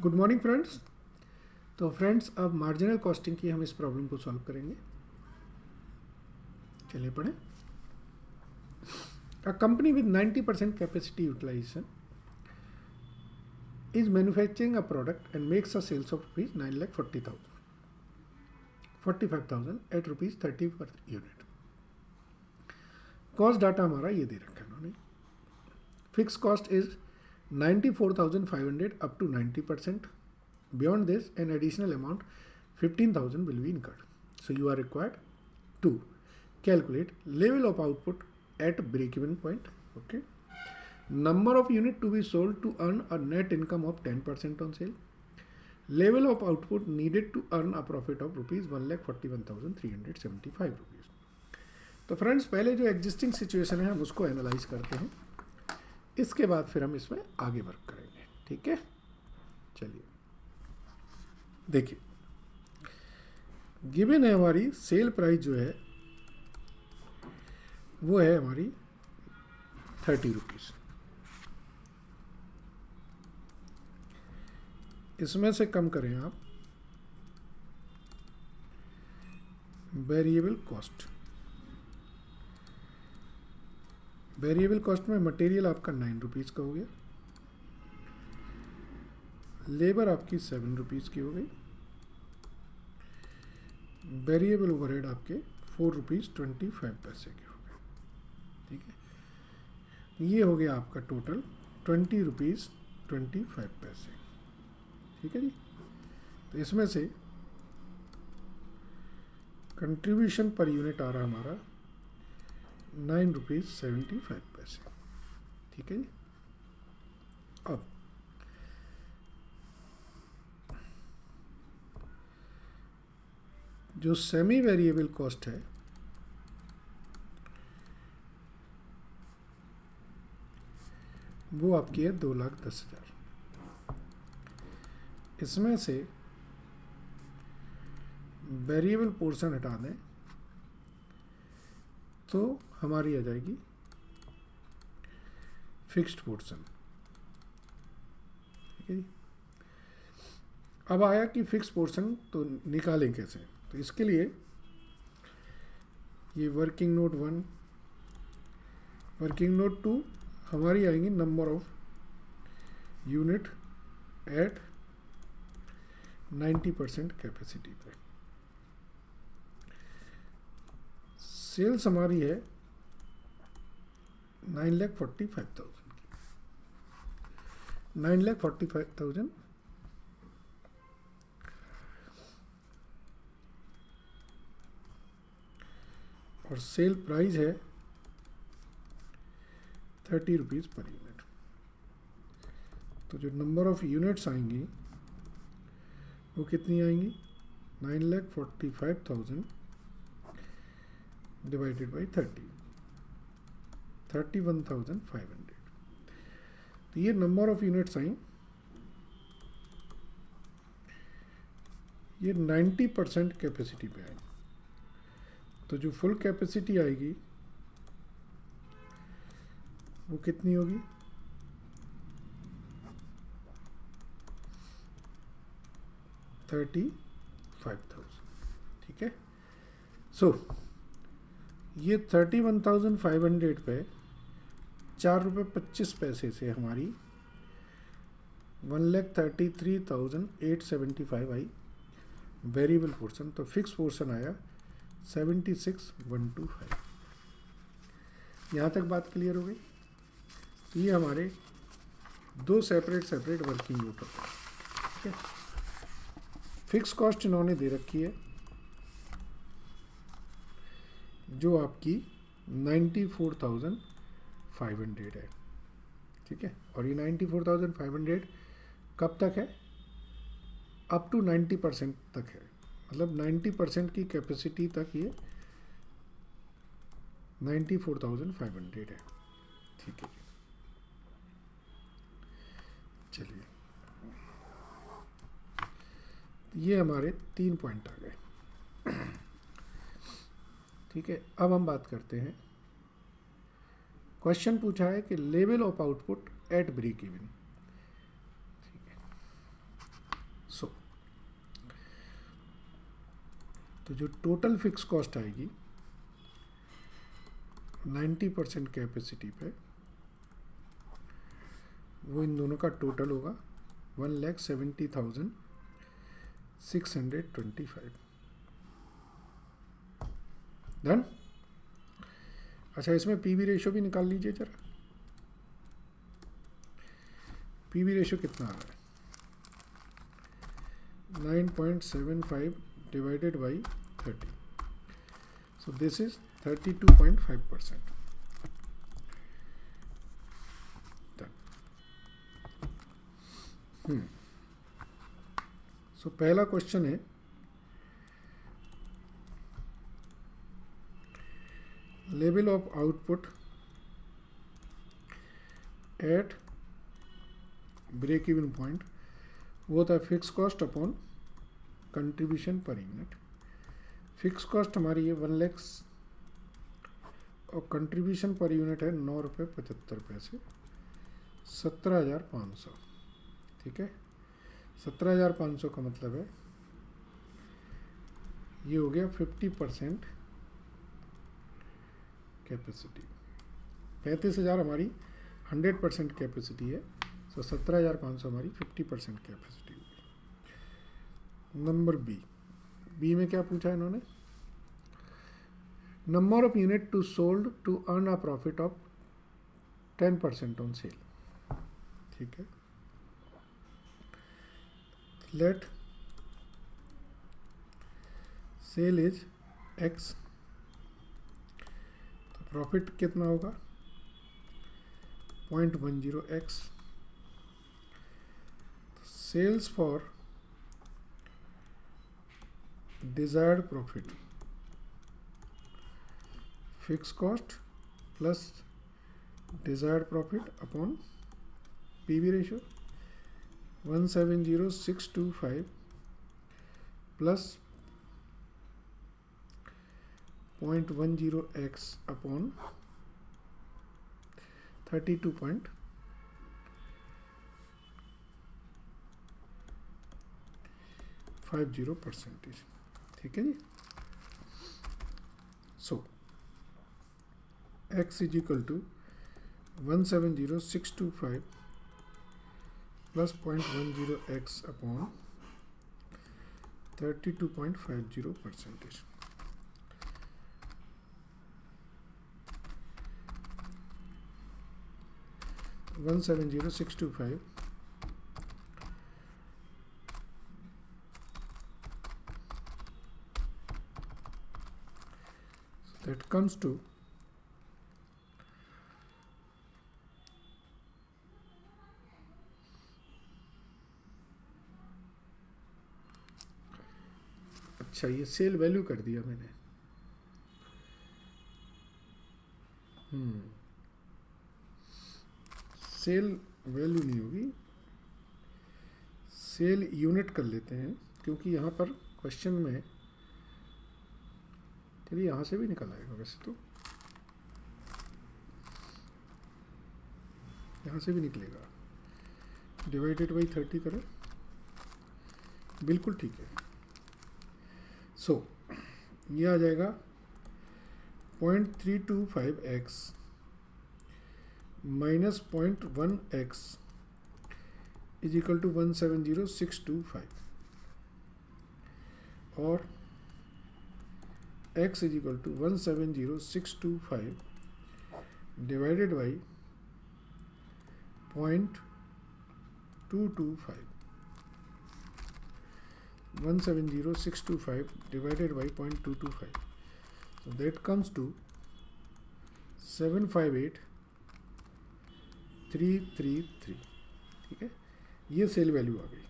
Good morning friends. तो friends अब marginal costing की हम इस प्रॉब्लम को सॉल्व करेंगे। चलिए पढ़ें। A company with 90% capacity utilization is manufacturing a product and makes a sales of rupees 9,45,000 at rupees 30 per unit। Cost data हमारा ये दे रखा है उन्होंने। Fix cost is 94,500 up to 90%। Beyond this, an additional amount 15,000 will be incurred. So you are required to calculate level of output at break-even point. Okay. Number of units to be sold to earn a net income of 10% on sale. Level of output needed to earn a profit of rupees 1,41,375 rupees. तो friends पहले जो existing situation है हम उसको analyse करते हैं, इसके बाद फिर हम इसमें आगे वर्क करेंगे। ठीक है, चलिए देखिए। गिवन है हमारी सेल प्राइस जो है वो है हमारी 30 रुपीज़। इसमें से कम करें आप वेरिएबल कॉस्ट। वेरिएबल कॉस्ट में मटेरियल आपका 9 रुपीज़ का हो गया, लेबर आपकी 7 रुपीज़ की हो गई, वेरिएबल ओवरहेड आपके 4 रुपीज़ 25 पैसे के हो गए। ठीक है, ये हो गया आपका टोटल 20 रुपीज़ 25 पैसे। ठीक है जी। तो इसमें से कंट्रीब्यूशन पर यूनिट आ रहा हमारा 9 रुपीज़ 75 पैसे। ठीक है जी। अब जो सेमी वेरिएबल कॉस्ट है वो आपकी है 2,10,000। इसमें से वेरिएबल पोर्शन हटा दें तो हमारी आ जाएगी फिक्स्ड पोर्शन। ठीक है जी। अब आया कि फिक्स पोर्शन तो निकालें कैसे। तो इसके लिए ये वर्किंग नोट 1, वर्किंग नोट 2 हमारी आएंगी number of unit at 90% capacity पे। सेल्स हमारी है 9,45,000 की। 9,45,000 और सेल प्राइस है 30 रुपीज़ पर यूनिट। तो जो नंबर ऑफ यूनिट्स आएंगी वो कितनी आएंगी, 9,45,000 डिवाइडेड बाई 30, 31,500। तो ये नंबर ऑफ यूनिट्स आई, ये 90% कैपेसिटी पे आई। तो जो फुल कैपेसिटी आएगी वो कितनी होगी, 35,000। ठीक है। सो ये 31,500 पे 4 रुपये 25 पैसे से हमारी 1,33,875 आई वेरिएबल पोर्शन। तो फिक्स पोर्शन आया 76,125। यहाँ तक बात क्लियर हो गई। ये हमारे दो सेपरेट वर्किंग नोट होते हैं। ठीक है। फिक्स कॉस्ट इन्होंने दे रखी है जो आपकी 94,500 है। ठीक है। और ये 94,500 कब तक है, अप टू 90% तक है, मतलब 90% की कैपेसिटी तक ये 94,500 है। ठीक है। चलिए ये हमारे 3 पॉइंट आ गए। ठीक है। अब हम बात करते हैं, क्वेश्चन पूछा है कि level of output at break even. ठीक है। तो जो टोटल फिक्स कॉस्ट आएगी 90% कैपेसिटी पे, वो इन दोनों का टोटल होगा 1,70,625। डन। अच्छा, इसमें पीवी रेशो भी निकाल लीजिए जरा। पीवी रेशो कितना आ रहा है? 9.75 divided by 30, so this is 32.5%। So पहला क्वेश्चन है, level of output at break even point, वो होता है fix cost upon contribution per unit. Fix cost हमारी है 1 लाख और कंट्रीब्यूशन पर यूनिट है 9 रुपये 75 पैसे, 17,500। ठीक है, 17,500 का मतलब है ये हो गया 50% कैपेसिटी। 35,000 हमारी 100% कैपेसिटी है, तो 17,500 हमारी 50% कैपेसिटी होगी। नंबर बी में क्या पूछा है इन्होंने? Number of unit to sold to earn a profit ऑफ 10% ऑन सेल। ठीक है, लेट सेल इज एक्स, तो प्रॉफिट कितना होगा? 0.10x। Sales for desired profit, fix cost plus desired profit upon PV ratio 170,625 plus 0.10x upon 32.50%। ठीक है जी। So x is equal to 170,625 plus 0.10x upon 32.50%। 170,625 that comes to अच्छा, ये cell value कर दिया मैंने। सेल वैल्यू नहीं होगी, सेल यूनिट कर लेते हैं, क्योंकि यहाँ पर क्वेश्चन में, चलिए यहाँ से भी निकल आएगा वैसे तो, यहाँ से भी निकलेगा। डिवाइडेड बाई 30 करें, बिल्कुल ठीक है। सो ये आ जाएगा 0.325x minus 0.1x is equal to 170,625 और x is equal to 170,625 divided by 0.225। 170,625 divided by 0.225, so that comes to 758,333। ठीक है, ये सेल वैल्यू आ गई।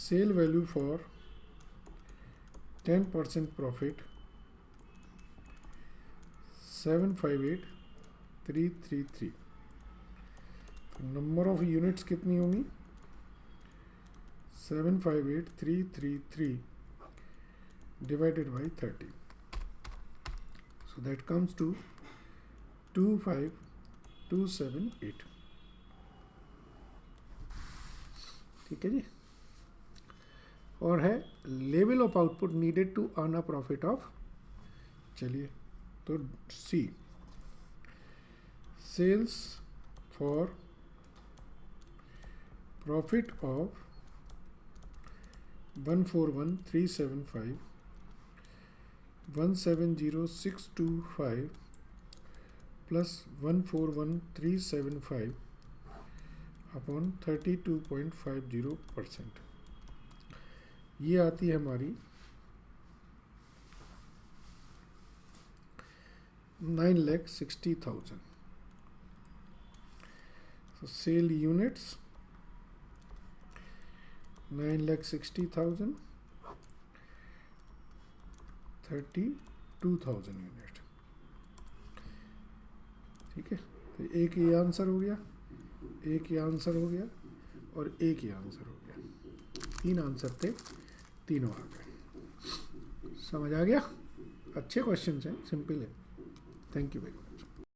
Sale value for 10% profit 758,333। Number of units कितनी होंगी? 758,333 divided by 30, so that comes to 25,278। ठीक है जी। और है level of output needed to earn a profit of, चलिए तो see, sales for profit of 141,375 170,625 plus 141,375 upon 32.50%, ये आती है हमारी 9,60,000. So sale units 9,60,000, 32,000 unit. ठीक है, तो एक ये आंसर हो गया, एक ये आंसर हो गया और एक ये आंसर हो गया. 3 आंसर थे, तीनों आ गए. समझ आ गया? अच्छे क्वेश्चन हैं, सिंपल है. Thank you very much.